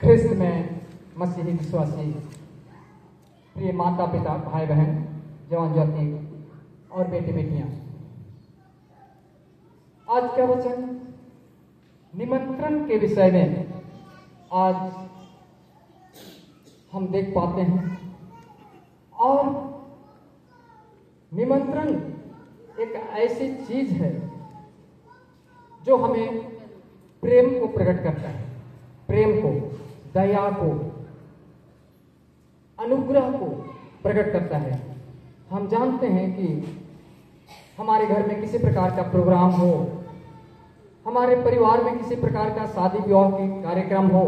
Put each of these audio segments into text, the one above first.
ख्रिस्त में मसीही विश्वासी प्रिय माता पिता भाई बहन जवान ज्योति और बेटे बेटियां, आज का वचन निमंत्रण के विषय में आज हम देख पाते हैं। और निमंत्रण एक ऐसी चीज है जो हमें प्रेम को प्रकट करता है, प्रेम को, दया को, अनुग्रह को प्रकट करता है। हम जानते हैं कि हमारे घर में किसी प्रकार का प्रोग्राम हो, हमारे परिवार में किसी प्रकार का शादी विवाह के कार्यक्रम हो,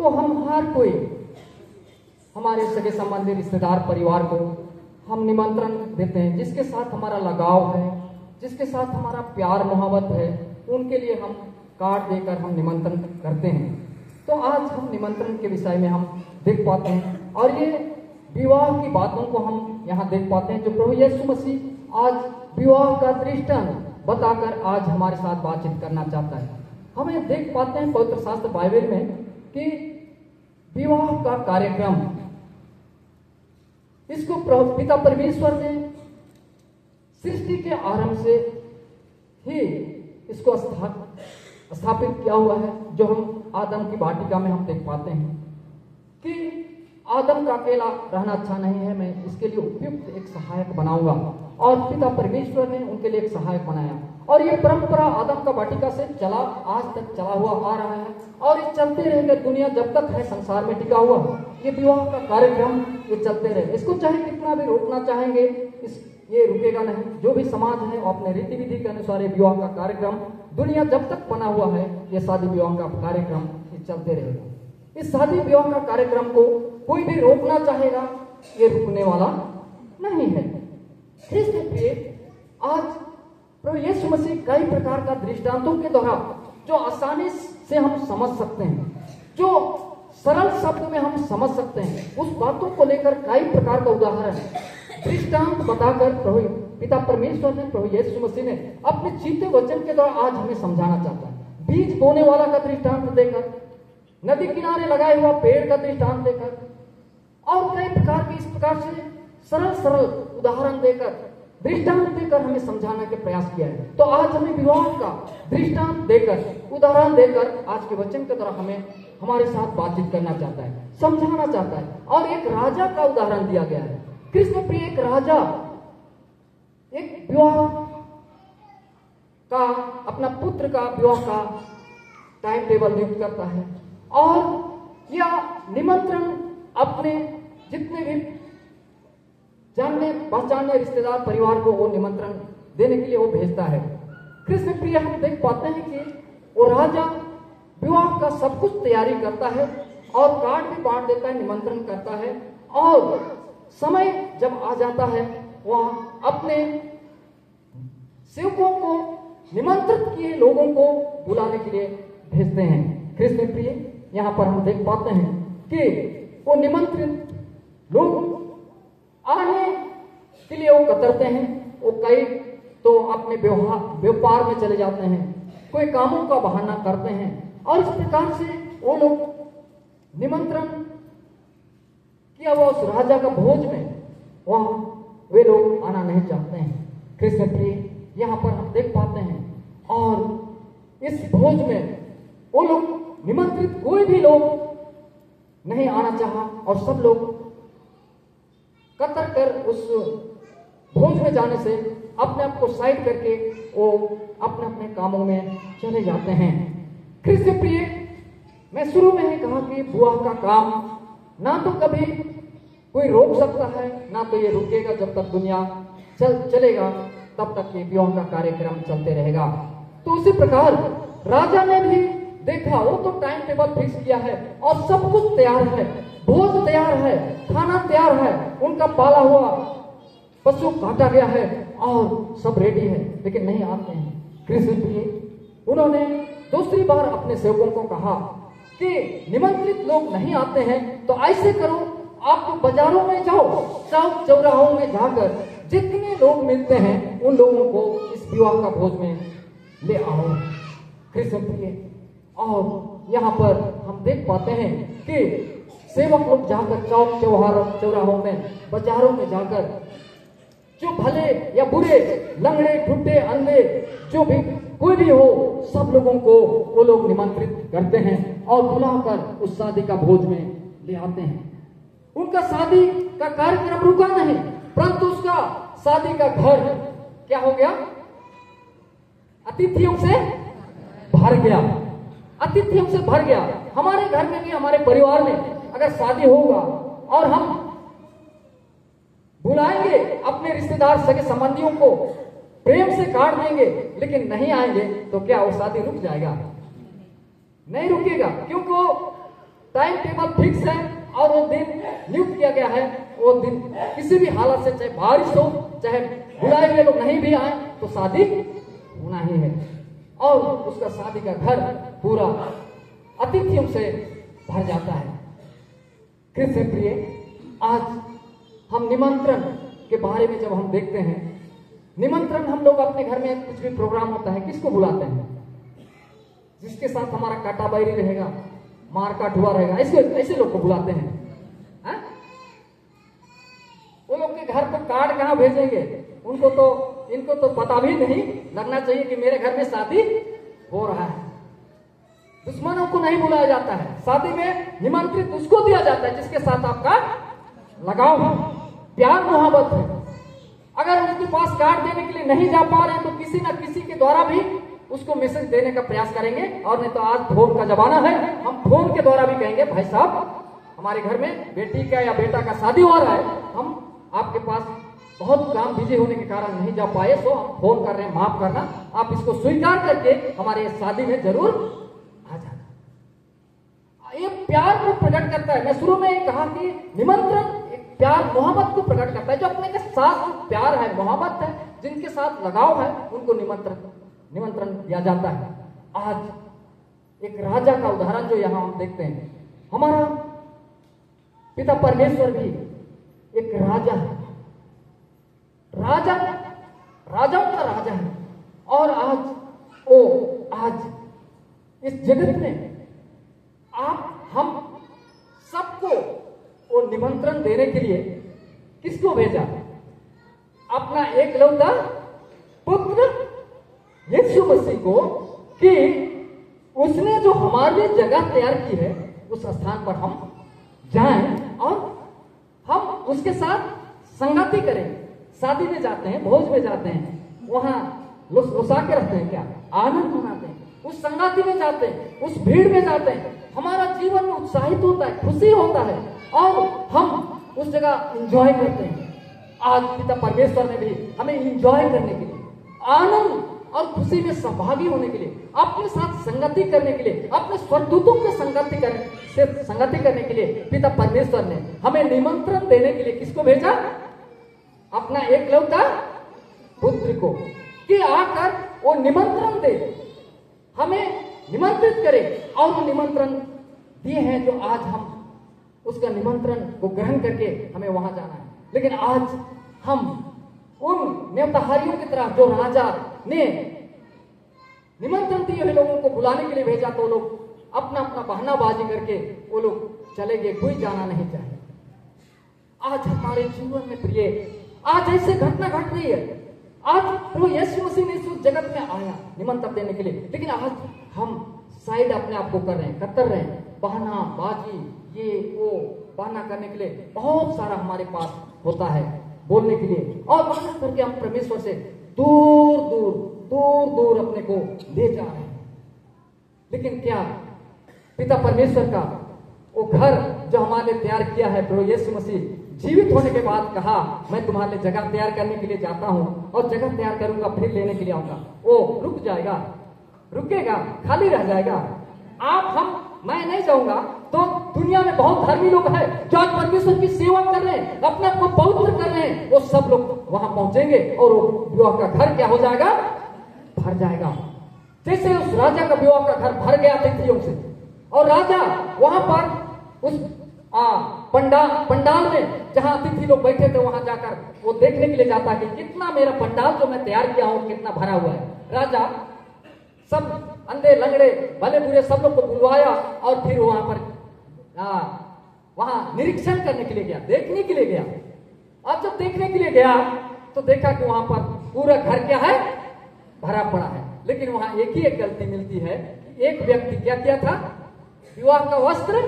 तो हम हर कोई, हमारे सगे संबंधी रिश्तेदार परिवार को हम निमंत्रण देते हैं। जिसके साथ हमारा लगाव है, जिसके साथ हमारा प्यार मोहब्बत है, उनके लिए हम कार्ड देकर हम निमंत्रण करते हैं। तो आज हम निमंत्रण के विषय में हम देख पाते हैं और ये विवाह की बातों को हम यहाँ देख पाते हैं जो प्रभु यीशु मसीह आज विवाह का दृष्टांत बताकर आज हमारे साथ बातचीत करना चाहता है। हमें देख पाते हैं पवित्र शास्त्र बाइबल में कि विवाह का कार्यक्रम, इसको पिता परमेश्वर ने सृष्टि के आरंभ से ही इसको स्थापित किया हुआ है। जो हम आदम की वाटिका में हम देख पाते हैं कि आदम का अकेला रहना अच्छा नहीं है, मैं इसके लिए उपयुक्त एक सहायक बनाऊंगा, और पिता परमेश्वर ने उनके लिए एक सहायक बनाया। और ये परंपरा आदम का वाटिका से चला आज तक चला हुआ आ रहा है और ये चलते रहेगा। दुनिया जब तक है संसार में टिका हुआ, ये विवाह का कार्यक्रम ये चलते रहे। इसको चाहे कितना भी रोकना चाहेंगे, ये रुकेगा नहीं। जो भी समाज है वो अपने रीति विधि के अनुसार ये विवाह का कार्यक्रम, दुनिया जब तक बना हुआ है, ये शादी विवाह का कार्यक्रम ये चलते रहेगा। इस शादी विवाह का कार्यक्रम को कोई भी रोकना चाहेगा, ये रुकने वाला नहीं है। इसलिए आज प्रभु यीशु मसीह कई प्रकार का दृष्टांतों के द्वारा जो आसानी से हम समझ सकते हैं, जो सरल शब्द में हम समझ सकते हैं, उस बातों को लेकर कई प्रकार का उदाहरण दृष्टांत बताकर प्रभु पिता परमेश्वर ने, प्रभु यीशु मसीह ने अपने जीते वचन के द्वारा आज हमें समझाना चाहता है। बीज बोने वाला का दृष्टांत देकर, नदी किनारे लगाए हुआ पेड़ का दृष्टांत देकर और कई प्रकार के इस प्रकार से सरल सरल उदाहरण देकर, दृष्टांत देकर हमें समझाने के प्रयास किया है। तो आज हमें विवाह का दृष्टांत देकर, उदाहरण देकर आज के वचन के द्वारा हमें हमारे साथ बातचीत करना चाहता है, समझाना चाहता है। और एक राजा का उदाहरण दिया गया है। कृष्ण प्रिय एक राजा एक विवाह का, अपना पुत्र का विवाह का टाइम टेबल नियुक्त करता है और यह निमंत्रण अपने जितने भी जानने पहचानने रिश्तेदार परिवार को वो निमंत्रण देने के लिए वो भेजता है। कृष्ण प्रिय हम देख पाते हैं कि वो राजा विवाह का सब कुछ तैयारी करता है और कार्ड भी बांट देता है, निमंत्रण करता है, और समय जब आ जाता है वह अपने सेवकों को, निमंत्रित किए लोगों को बुलाने के लिए भेजते हैं। कृष्ण प्रिय यहाँ पर हम देख पाते हैं कि वो निमंत्रित लोग आने के लिए वो कतरते हैं। वो कई तो अपने व्यापार में चले जाते हैं, कोई कामों का बहाना करते हैं, और इस प्रकार से वो लोग निमंत्रण किया हुआ उस राजा का भोज में वह वे लोग आना नहीं चाहते हैं। कृष्ण प्रिय यहाँ पर हम देख पाते हैं, और इस भोज में वो लोग निमंत्रित कोई भी लोग नहीं आना चाहा और सब लोग कतर कर उस भोज में जाने से अपने आप को साइड करके वो अपने अपने कामों में चले जाते हैं। कृष्ण प्रिय मैं शुरू में ही कहा कि विवाह का काम ना तो कभी कोई रोक सकता है, ना तो ये रुकेगा। जब तक दुनिया चलेगा तब तक ये विवाह का कार्यक्रम चलते रहेगा। तो उसी प्रकार राजा ने भी देखा, वो तो टाइम टेबल फिक्स किया है और सब कुछ तैयार है, भोज तैयार है, खाना तैयार है, उनका पाला हुआ पशु काटा गया है और सब रेडी है, लेकिन नहीं आते हैं। कृष्ण प्रिय उन्होंने दूसरी बार अपने सेवकों को कहा कि निमंत्रित लोग नहीं आते हैं तो ऐसे करो, आप तो बाजारों में जाओ, चौक चौराहों में जाकर जितने लोग मिलते हैं उन लोगों को इस विवाह का भोज में ले आओ। कृष्ण प्रिय और यहाँ पर हम देख पाते हैं कि सेवक लोग जाकर चौक चौराहों में, बाजारों में जाकर जो भले या बुरे, लंगड़े, ठुड्डे, अंधे, जो भी कोई भी हो, सब लोगों को वो लोग निमंत्रित करते हैं और बुलाकर उस शादी का भोज में ले आते हैं। उनका शादी का कार्यक्रम रुका नहीं, परंतु उसका शादी का घर क्या हो गया? अतिथियों से भर गया। अतिथियों से भर गया। हमारे घर में भी, हमारे परिवार में अगर शादी होगा और हम बुलाएंगे अपने रिश्तेदार, सगे संबंधियों को, प्रेम से काट देंगे, लेकिन नहीं आएंगे तो क्या वो शादी रुक जाएगा? नहीं रुकेगा, क्योंकि वो टाइम टेबल फिक्स है और वो दिन नियुक्त किया गया है। वो दिन किसी भी हालत से, चाहे बारिश हो, चाहे बुलाए हुए लोग नहीं भी आए, तो शादी होना ही है। और उसका शादी का घर पूरा अतिथियों से भर जाता है। कृष्ण प्रिय, आज हम निमंत्रण के बारे में जब हम देखते हैं, निमंत्रण हम लोग अपने घर में कुछ भी प्रोग्राम होता है, किसको बुलाते हैं? जिसके साथ हमारा काटाबारी रहेगा, मारकाट हुआ रहेगा, ऐसे लोग को बुलाते हैं। हा? वो लोग के घर को कार्ड कहाँ भेजेंगे? इनको तो पता भी नहीं लगना चाहिए कि मेरे घर में शादी हो रहा है। दुश्मनों को नहीं बुलाया जाता है, शादी में निमंत्रित उसको दिया जाता है जिसके साथ आपका लगाव है, प्यार मोहब्बत है। अगर उसके पास कार्ड देने के लिए नहीं जा पा रहे हैं तो किसी न किसी के द्वारा भी उसको मैसेज देने का प्रयास करेंगे। और नहीं तो आज फोन का जमाना है, हम फोन के द्वारा भी कहेंगे, भाई साहब हमारे घर में बेटी का या बेटा का शादी हो रहा है, हम आपके पास बहुत काम बिजी होने के कारण नहीं जा पाए, सो हम फोन कर रहे हैं, माफ करना, आप इसको स्वीकार करके हमारे शादी में जरूर आ जाना। ये प्यार को प्रकट करता है। मैं शुरू में ये कहा कि निमंत्रण एक प्यार मोहब्बत को प्रकट करता है। जो अपने के साथ प्यार है, मोहब्बत है, जिनके साथ लगाव है, उनको निमंत्रण दिया जाता है। आज एक राजा का उदाहरण जो यहां हम देखते हैं, हमारा पिता परमेश्वर भी एक राजा है, राजाओं का राजा है। और आज इस जगत में हम सबको वो निमंत्रण देने के लिए किसको भेजा? अपना एकलौता पुत्र यीशु मसीह को, कि उसने जो हमारे लिए जगह तैयार की है, उस स्थान पर हम जाएं और हम उसके साथ संगति करें। शादी में जाते हैं, भोज में जाते हैं, वहां लुसा के रहते हैं, क्या आनंद मनाते हैं, उस संगति में जाते हैं, उस भीड़ में जाते हैं, हमारा जीवन में उत्साहित होता है, खुशी होता है और हम उस जगह एंजॉय करते हैं। आज पिता परमेश्वर ने भी हमें एंजॉय करने के लिए, आनंद और खुशी में सहभागी होने के लिए, अपने साथ संगति करने के लिए, अपने स्वर्गदूतों के संगति करने के लिए पिता परमेश्वर ने हमें निमंत्रण देने के लिए किसको भेजा? अपना एकलौता पुत्र को, कि आकर वो निमंत्रण दे, हमें निमंत्रित करे। और वो निमंत्रण दिए हैं जो आज हम उसका निमंत्रण को ग्रहण करके हमें वहां जाना है। लेकिन आज हम उन न्योताहारियों की तरह, जो राजा ने निमंत्रण दिए हुए लोगों को बुलाने के लिए भेजा, तो लोग अपना अपना बहानाबाजी करके वो लोग चले गए, कोई जाना नहीं चाहे। आज हमारे जीवन में प्रिय, आज ऐसे घटना घट रही है। आज प्रभु यीशु मसीह ने इस जगत में आया निमंत्रण देने के लिए, लेकिन आज हम साइड अपने आप को कर रहे हैं, कतर रहे हैं, बहानाबाजी, ये वो बहाना करने के लिए बहुत सारा हमारे पास होता है बोलने के लिए, और बहाना करके हम परमेश्वर से दूर दूर अपने को ले जा रहे हैं। लेकिन क्या पिता परमेश्वर का वो घर जो हमारे तैयार किया है, प्रभु यीशु मसीह जीवित होने के बाद कहा, मैं तुम्हारे लिए जगह तैयार करने के लिए जाता हूं और जगह तैयार करूंगा, फिर लेने के लिए आऊंगा, वो रुक जाएगा, रुकेगा, खाली रह जाएगा। मैं नहीं जाऊंगा तो दुनिया में बहुत धर्मी लोग हैं जो आज परमेश्वर की सेवा कर रहे हैं, अपने आप को पवित्र कर रहे हैं, वो सब लोग वहां पहुंचेंगे और वो विवाह का घर क्या हो जाएगा? भर जाएगा। जैसे उस राजा का विवाह का घर भर गया अतिथियों से, और राजा वहां पर उस पंडाल में जहां अतिथि लोग बैठे थे, वहां जाकर वो देखने के लिए जाता कि कितना मेरा पंडाल जो मैं तैयार किया हूं कितना भरा हुआ है। राजा सब अंधे लंगड़े भले बुरे सब लोग को बुलवाया और फिर वहां पर वहां निरीक्षण करने के लिए गया, देखने के लिए गया। अब जब देखने के लिए गया तो देखा कि वहां पर पूरा घर क्या है, भरा पड़ा है। लेकिन वहां एक ही एक गलती मिलती है कि एक व्यक्ति क्या किया था, विवाह का वस्त्र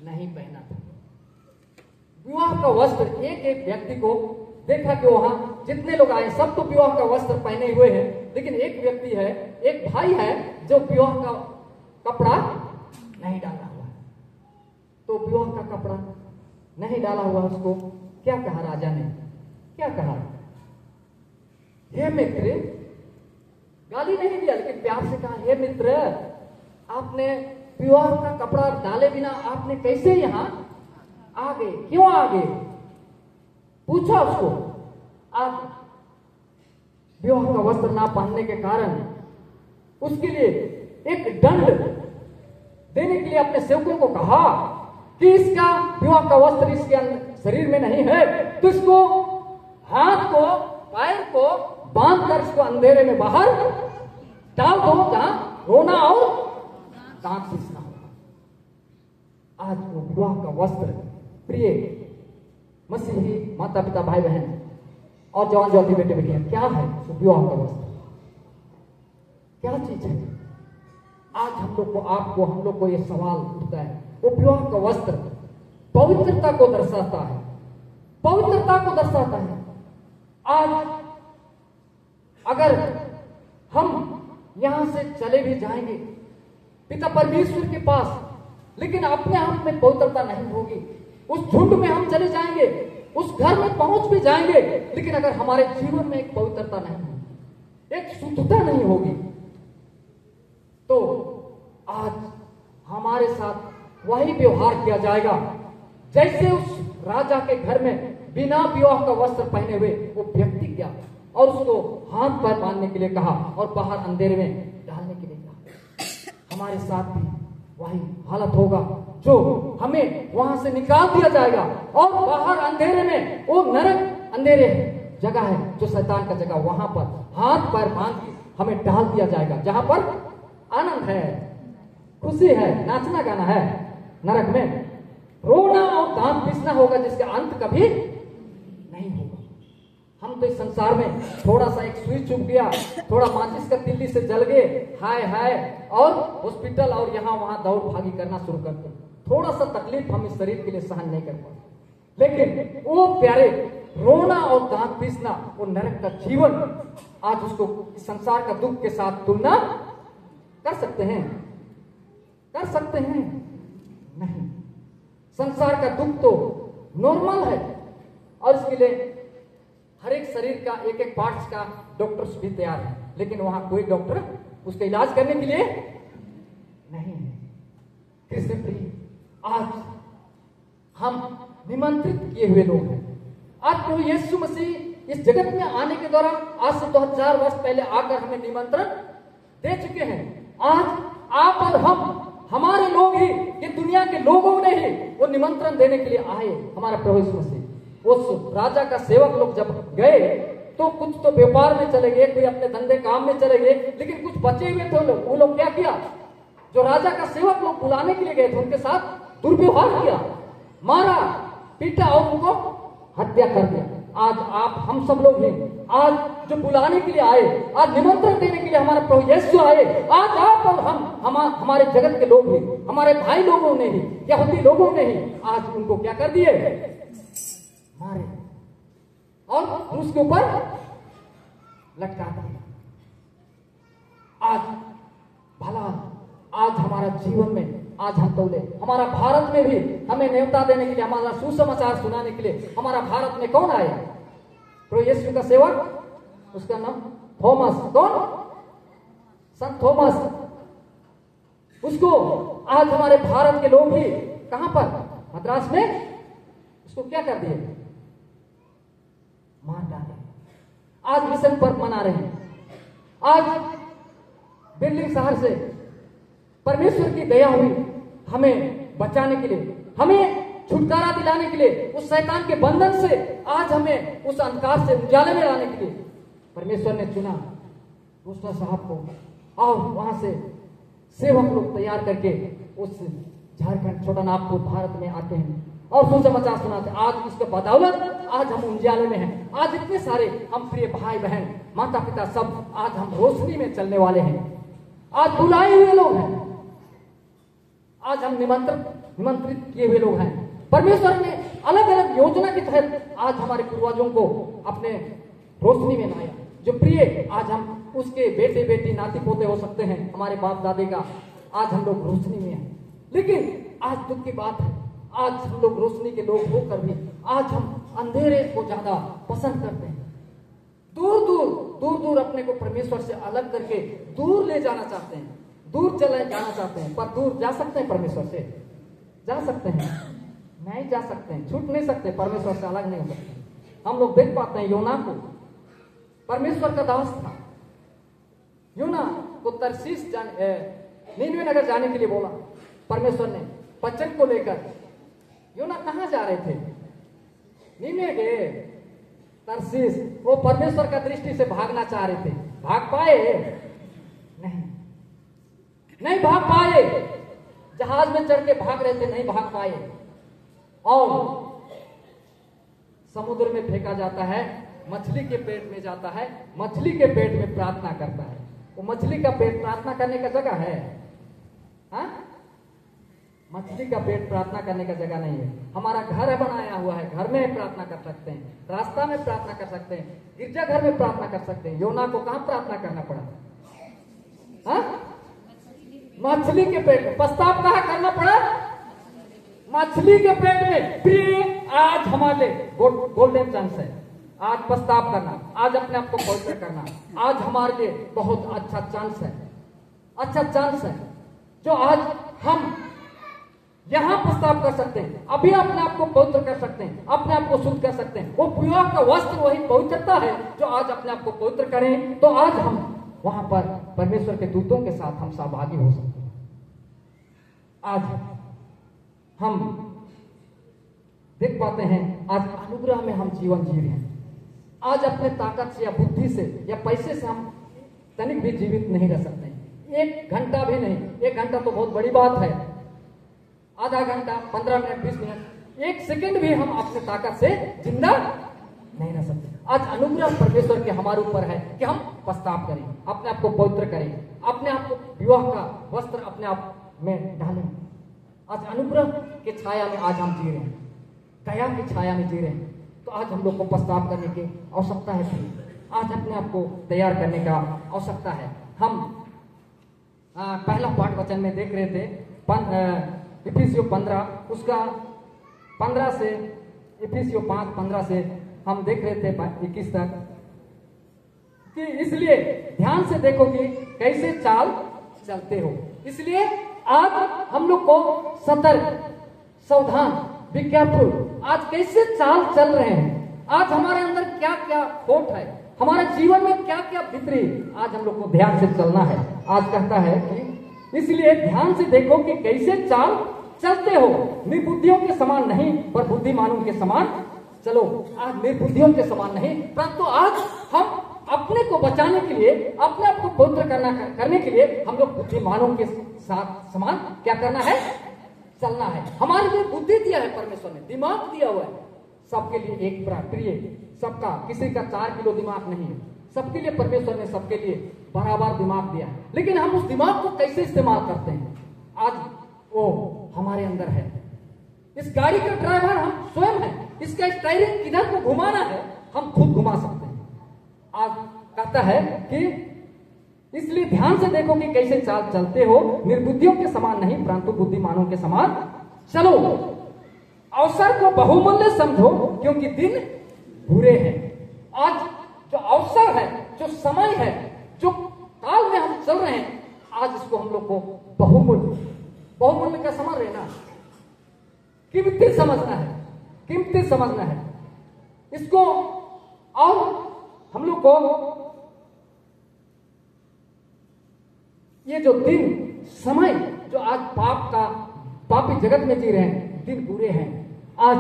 नहीं पहना था। विवाह का वस्त्र एक एक व्यक्ति को देखा कि वहां जितने लोग आए सब तो विवाह का वस्त्र पहने हुए हैं, लेकिन एक व्यक्ति है, एक भाई है जो विवाह का कपड़ा नहीं डाला हुआ है। तो विवाह का कपड़ा नहीं डाला हुआ, उसको क्या कहा राजा ने, क्या कहा, हे मित्र, गाली नहीं दिया लेकिन प्यार से कहा, हे मित्र, आपने विवाह का कपड़ा डाले बिना आपने कैसे यहां आ गए, क्यों आ गए, पूछा उसको। आप विवाह का वस्त्र ना पहनने के कारण उसके लिए एक दंड देने के लिए अपने सेवकों को कहा कि इसका विवाह का वस्त्र इसके शरीर में नहीं है, तो इसको हाथ को पैर को बांध कर इसको अंधेरे में बाहर डाल दो, जहां रोना और दांत पीसना होगा। आज वो विवाह का वस्त्र, प्रिय मसीही माता पिता भाई बहन और जवान ज्योति बेटे बेटियां, क्या है वो विवाह का वस्त्र, क्या चीज है। आज हम लोग को, आपको, हम लोग को ये सवाल उठता है, वो विवाह का वस्त्र पवित्रता को दर्शाता है, पवित्रता को दर्शाता है। आज अगर हम यहां से चले भी जाएंगे पिता परमेश्वर के पास, लेकिन अपने आप में पवित्रता नहीं होगी, उस झुंड में हम चले जाएंगे, उस घर में पहुंच भी जाएंगे, लेकिन अगर हमारे जीवन में एक पवित्रता नहीं होगी, एक शुद्धता नहीं होगी, तो आज हमारे साथ वही व्यवहार किया जाएगा जैसे उस राजा के घर में बिना विवाह का वस्त्र पहने हुए वो व्यक्ति गया और उसको हाथ पैर बांधने के लिए कहा और बाहर अंधेरे में डालने के लिए कहा। हमारे साथ भी वही हालत होगा, जो हमें वहां से निकाल दिया जाएगा और बाहर अंधेरे में, वो नरक अंधेरे जगह है जो शैतान का जगह, वहां पर हाथ पैर बांध के हमें डाल दिया जाएगा, जहां पर आनंद है, खुशी है, नाचना गाना है। नरक में रोना और दांत पीसना होगा जिसका अंत कभी नहीं होगा। हम तो इस संसार में थोड़ा सा एक सुई चुभ गया, थोड़ा माचिस का तिल्ली से जल गए, हाय हाय, और हॉस्पिटल और यहाँ वहां दौड़ भागी करना शुरू करते, थोड़ा सा तकलीफ हम इस शरीर के लिए सहन नहीं कर पाते। लेकिन वो प्यारे रोना और दांत पीसना, वो नरक का जीवन, आज उसको इस संसार का दुख के साथ तुलना कर सकते हैं, कर सकते हैं? नहीं। संसार का दुख तो नॉर्मल है और इसके लिए हर एक शरीर का एक एक पार्ट्स का डॉक्टर्स भी तैयार है, लेकिन वहां कोई डॉक्टर उसका इलाज करने के लिए नहीं है। कृष्ण प्रिय, आज हम निमंत्रित किए हुए लोग हैं। आज प्रभु यीशु मसीह इस जगत में आने के दौरान आज से 2000 वर्ष पहले आकर हमें निमंत्रण दे चुके हैं। आज आप और हम, हमारे लोग ही, ये दुनिया के लोगों ने ही वो निमंत्रण देने के लिए आए। हमारा प्रभु यीशु मसीह, उस राजा का सेवक लोग जब गए तो कुछ तो व्यापार में चले गए, कोई अपने धंधे काम में चले गए, लेकिन कुछ बचे हुए थे लोग, वो लोग क्या किया, जो राजा का सेवक लोग बुलाने के लिए गए थे उनके साथ दुर्व्यवहार किया, मारा पीटा और उनको हत्या कर दिया। आज आप हम सब लोग हैं, आज जो बुलाने के लिए आए, आज निमंत्रण देने के लिए हमारे प्रभु यीशु आए। आज आप और हमारे जगत के लोग ही, हमारे भाई लोगों ने ही, यहूदी लोगों ने ही आज उनको क्या कर दिए, मारे और उसके ऊपर लटका दिया। आज भला आज हमारा जीवन में, आज हम तौले हमारा भारत में भी हमें न्योता देने के लिए, हमारा सुसमाचार सुनाने के लिए हमारा भारत में कौन आया, प्रभु यीशु का सेवक, उसका नाम थॉमस। कौन? संत थॉमस। उसको आज हमारे भारत के लोग ही कहां पर, मद्रास में, उसको क्या कर दिए, मार डाले। आज मिशन पर्व मना रहे हैं। आज दिल्ली शहर से परमेश्वर की दया हुई हमें बचाने के लिए, हमें छुटकारा दिलाने के लिए, उस शैतान के बंधन से आज हमें उस अंधकार से उजाले में लाने के लिए परमेश्वर ने चुना दूसरा साहब को और वहां से सेवक लोग तैयार करके उस झारखंड छोटानागपुर भारत में आते हैं और सुसमाचार सुनाते। आज इसके बदौलत आज हम उंजियाले में हैं। आज इतने सारे हम प्रिय भाई बहन माता पिता सब आज हम रोशनी में चलने वाले हैं। आज बुलाए हुए लोग हैं, आज हम निमंत्रित किए हुए लोग हैं। परमेश्वर ने अलग अलग योजना के तहत आज हमारे पूर्वजों को अपने रोशनी में लाया। जो प्रिय आज हम उसके बेटे बेटी नाती पोते हो सकते हैं, हमारे बाप दादे का, आज हम लोग रोशनी में हैं। लेकिन आज दुख की बात है, आज हम लोग रोशनी के लोग होकर भी आज हम अंधेरे को ज्यादा पसंद करते हैं। दूर दूर अपने को परमेश्वर से अलग करके दूर ले जाना चाहते हैं, दूर चले जाना चाहते हैं। पर दूर जा सकते हैं परमेश्वर से? जा सकते हैं? नहीं जा सकते हैं, छूट नहीं सकते, परमेश्वर से अलग नहीं हो सकते। हम लोग देख पाते हैं योना को, परमेश्वर का दास था। योना को तरसीस नीनवे नगर जाने के लिए बोला परमेश्वर ने वचन को लेकर। योना कहां जा रहे थे? नीनवे गए, तरसीस। वो परमेश्वर का दृष्टि से भागना चाह रहे थे, भाग पाए? नहीं भाग पाए। जहाज में चढ़ के भाग रहे थे, नहीं भाग पाए। और समुद्र में फेंका जाता है, मछली के पेट में जाता है, मछली के पेट में प्रार्थना करता है। वो मछली का पेट प्रार्थना करने का जगह है? हाँ, मछली का पेट प्रार्थना करने का जगह नहीं है। हमारा घर बनाया हुआ है, घर में प्रार्थना कर सकते हैं, रास्ता में प्रार्थना कर सकते हैं, गिरजाघर में प्रार्थना कर सकते हैं। योना को कहां प्रार्थना करना पड़ा? हाँ, मछली के पेट में। प्रस्ताव कहां करना पड़ा? मछली के पेट में। प्रिय, आज हमारे गोल्डन चांस है आज प्रस्ताव करना, आज अपने आप को पवित्र करना। आज हमारे लिए बहुत अच्छा चांस है, अच्छा चांस है जो आज हम यहां प्रस्ताव कर सकते हैं। अभी अपने आप को पवित्र कर सकते हैं, अपने आप को शुद्ध कर सकते हैं। वो विवाह का वस्त्र वही पवित्रता है जो आज अपने आप को पवित्र करें, तो आज हम वहां पर परमेश्वर के दूतों के साथ हम सहभागी हो सकते हैं। आज हम देख पाते हैं, आज अनुग्रह में हम जीवन जी रहे हैं। आज अपने ताकत से या बुद्धि से या पैसे से हम तनिक भी जीवित नहीं रह सकते। एक घंटा भी नहीं, एक घंटा तो बहुत बड़ी बात है, आधा घंटा, 15 मिनट, 20 मिनट, एक सेकंड भी हम अपने ताकत से जिंदा नहीं रह सकते। आज अनुग्रह परमेश्वर के हमारे ऊपर है कि हम प्रस्ताव करें, अपने आप को पवित्र करें, अपने आप को विवाह का वस्त्र अपने आप में डालें। आज अनुग्रह के छाया में आज हम जी रहे हैं, दया की छाया में जी रहे हैं। तो आज हम लोग को प्रस्ताव करने की आवश्यकता है, आज अपने आप को तैयार करने का आवश्यकता है। हम पहला पाठ वचन में देख रहे थे इफिसियों 15 उसका 15 से इफिसियों 5:15 से हम देख रहे थे 21 तक कि इसलिए ध्यान से देखो कि कैसे चाल चलते हो। इसलिए आज हम लोग को सतर्क, सावधान, बी केयरफुल, आज कैसे चाल चल रहे हैं, आज हमारे अंदर क्या क्या खोट है, हमारे जीवन में क्या क्या बिगड़ी, आज हम लोग को ध्यान से चलना है। आज कहता है कि इसलिए ध्यान से देखो कि कैसे चाल चलते हो, निर्बुद्धियों के समान नहीं पर बुद्धिमानों के समान चलो। आज निर्बुद्धियों के समान नहीं, परंतु आज हम अपने को बचाने के लिए, अपने आप को पवित्र करने के लिए हम लोग बुद्धिमानों के साथ समान क्या करना है? चलना है। हमारे लिए बुद्धि दिया है परमेश्वर ने, दिमाग दिया हुआ है सबके लिए एक प्रिय, सबका, किसी का 4 किलो दिमाग नहीं है, सबके लिए परमेश्वर ने सबके लिए बराबर दिमाग दिया है। लेकिन हम उस दिमाग को कैसे इस्तेमाल करते हैं, आज वो हमारे अंदर है। इस गाड़ी का ड्राइवर हम स्वयं हैं, इसका स्टीयरिंग किधर को घुमाना है हम खुद घुमा सकते हैं। आज कहता है कि इसलिए ध्यान से देखो कि कैसे चाल चलते हो, निर्बुद्धियों के समान नहीं परंतु बुद्धिमानों के समान चलो। अवसर को बहुमूल्य समझो क्योंकि दिन बुरे हैं। आज जो अवसर है, जो समय है, जो काल में हम चल रहे हैं, आज इसको हम लोग को बहुमूल्य का समझ रहे ना, कीमती समझना है, कीमती समझना है इसको। और हम लोग को ये जो दिन समय जो आज पापी जगत में जी रहे हैं, दिन बुरे हैं। आज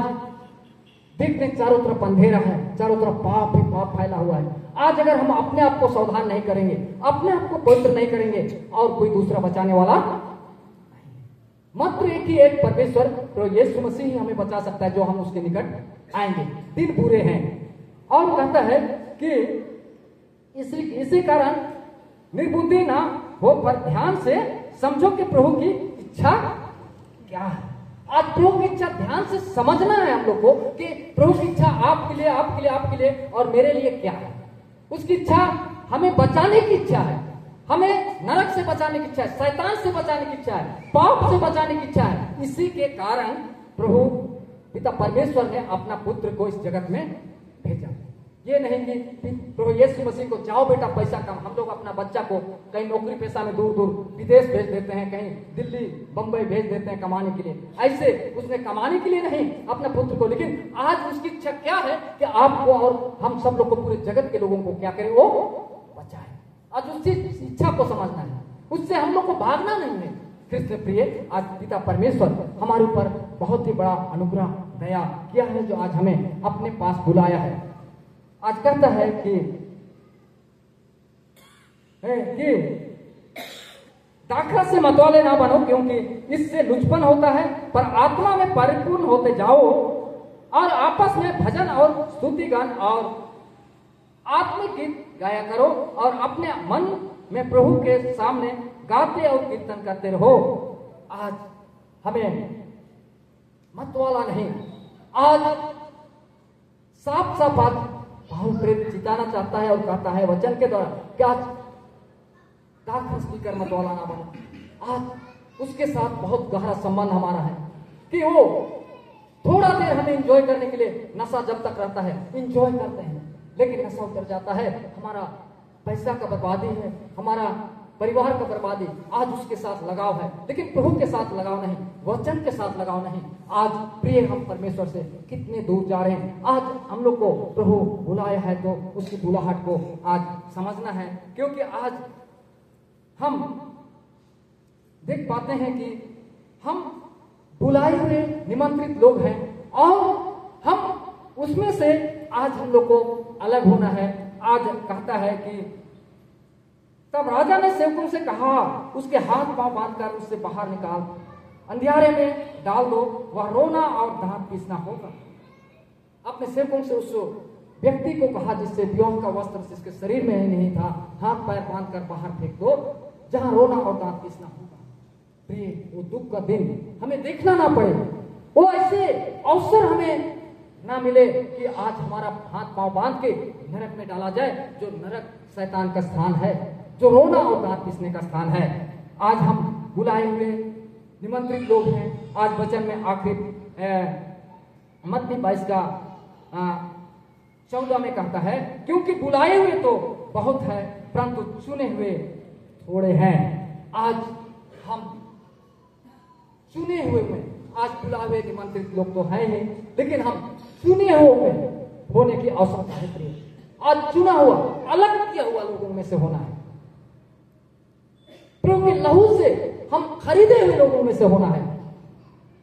देखते चारों तरफ अंधेरा है, चारों तरफ पाप ही पाप फैला हुआ है। आज अगर हम अपने आप को सावधान नहीं करेंगे, अपने आप को पवित्र नहीं करेंगे, और कोई दूसरा बचाने वाला मात्र एक ही एक परमेश्वर तो यीशु मसीह ही हमें बचा सकता है, जो हम उसके निकट आएंगे। दिन बुरे हैं, और कहता है कि इसी कारण निर्बुद्धि ना हो, पर ध्यान से समझो कि प्रभु की इच्छा क्या है। आज प्रभु की इच्छा ध्यान से समझना है हम लोग को कि प्रभु की इच्छा आपके लिए, आपके लिए, आपके लिए और मेरे लिए क्या है। उसकी इच्छा हमें बचाने की इच्छा है, हमें नरक से बचाने की इच्छा है, शैतान से बचाने की इच्छा है, पाप से बचाने की इच्छा है। इसी के कारण प्रभु पिता परमेश्वर ने अपना पुत्र को इस जगत में भेजा। ये नहीं कि प्रभु यीशु मसीह को जाओ बेटा पैसा कम, हम लोग अपना बच्चा को कहीं नौकरी पेशा में दूर दूर विदेश भेज देते हैं, कहीं दिल्ली बंबई भेज देते हैं कमाने के लिए। ऐसे उसने कमाने के लिए नहीं अपना पुत्र को, लेकिन आज उसकी इच्छा क्या है कि आपको और हम सब लोग को, पूरे जगत के लोगों को क्या करे, वो बचाए। आज उसकी इच्छा को समझना है, उससे हम लोग को भागना नहीं है। कृष्ण प्रिय, आज पिता परमेश्वर हमारे ऊपर बहुत ही बड़ा अनुग्रह दया किया है, जो आज हमें अपने पास बुलाया है। आज कहता है कि दाखरस से मतवाले ना बनो, क्योंकि इससे लुचपन होता है, पर आत्मा में परिपूर्ण होते जाओ, और आपस में भजन और स्तुति गान और आत्मिक गीत गाया करो, और अपने मन में प्रभु के सामने गाते और कीर्तन करते रहो। आज हमें मतवाला नहीं, आज साफ साफ बात भाव प्रेरित जिताना चाहता है और कहता है वचन के द्वारा कि आज दाखरस पीकर मतवाला ना बनो। आज उसके साथ बहुत गहरा संबंध हमारा है कि वो थोड़ा देर हमें एंजॉय करने के लिए, नशा जब तक रहता है एंजॉय करते हैं, लेकिन नशा उतर जाता है, हमारा पैसा का बर्बादी है, हमारा परिवार का बर्बादी। आज उसके साथ लगाव है, लेकिन प्रभु के साथ लगाव नहीं, वचन के साथ लगाव नहीं। आज प्रिय, हम परमेश्वर से कितने दूर जा रहे हैं। आज हम लोग को प्रभु बुलाया है, तो उसकी बुलाहट को आज समझना है, क्योंकि आज हम देख पाते हैं कि हम बुलाए हुए निमंत्रित लोग हैं, और हम उसमें से आज हम लोग को अलग होना है। आज कहता है कि तब राजा ने सेवकों से कहा, उसके हाथ पांव बांधकर उससे बाहर निकाल, अंधियारे में डाल दो, वह रोना और दांत पीसना होगा। अपने सेवकों से उस व्यक्ति को कहा जिससे वियोग का वस्त्र जिसके शरीर में ही नहीं था, हाथ पैर बांधकर बाहर फेंक दो, जहां रोना और दांत पीसना होगा। प्रिय, वो दुख का दिन हमें देखना ना पड़े, वो ऐसे अवसर हमें ना मिले कि आज हमारा हाथ पांव बांध के नरक में डाला जाए, जो नरक शैतान का स्थान है, जो रोना और दांत पीसने का स्थान है। आज हम बुलाए हुए निमंत्रित लोग हैं। आज वचन में आखिर मत्ती 22 का 14 में कहता है, क्योंकि बुलाए हुए तो बहुत है, परंतु चुने हुए थोड़े हैं। आज हम चुने हुए में, आज बुलाए हुए निमंत्रित लोग तो है ही, लेकिन हम चुने हुए होने की आवश्यकता है। प्रिय, आज चुना हुआ, अलग किया हुआ लोगों में से होना है। प्रभु के लहू से हम खरीदे हुए लोगों में से होना है,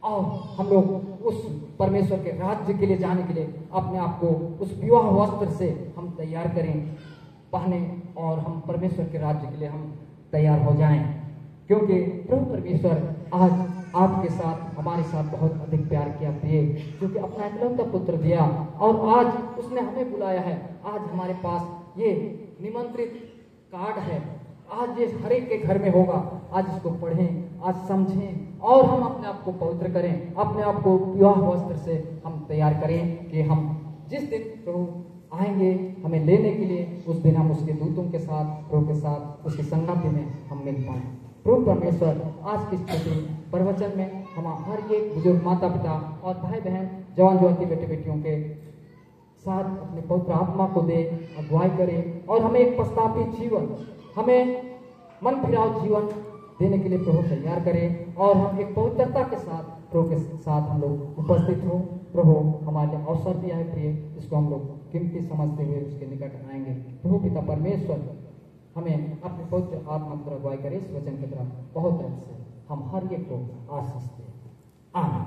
और हम लोग उस परमेश्वर के राज्य के लिए जाने के लिए अपने आप को उस विवाह वस्त्र से हम तैयार करें, पहने, और हम परमेश्वर के राज्य के लिए हम तैयार हो जाएं। क्योंकि प्रभु परमेश्वर आज आपके साथ, हमारे साथ बहुत अधिक प्यार किया, प्रिय, क्योंकि अपना एकलौता पुत्र दिया, और आज उसने हमें बुलाया है। आज हमारे पास ये निमंत्रित कार्ड है, आज ये हर एक के घर में होगा। आज इसको पढ़ें, आज समझें, और हम अपने आप को पवित्र करें, अपने आप को विवाह वस्त्र से हम तैयार करें कि हम जिस दिन प्रभु आएंगे हमें लेने के लिए, उस दिन हम उसके दूतों के साथ, प्रभु के साथ, उसकी संगति में हम मिल पाए। प्रभु परमेश्वर आज की स्थिति प्रवचन में हम हर एक बुजुर्ग माता पिता और भाई बहन, जवान जुआती बेटे बेटियों के साथ अपने पवित्र आत्मा को दे, अगुवाई करे, और हमें एक पश्चातापी जीवन, हमें मन फिराव जीवन देने के लिए प्रभु तैयार करें, और हम एक पवित्रता के साथ प्रभु के साथ हम लोग उपस्थित हों। प्रभु हमारे लिए अवसर दिया है प्रिय, इसको हम लोग कीमती समझते हुए उसके निकट आएंगे। प्रभु पिता परमेश्वर हमें अपने पवित्र आत्मा की अगुवाई करे, इस वचन की तरफ बहुत अच्छे हम हर एक को आशीष दें। आमीन।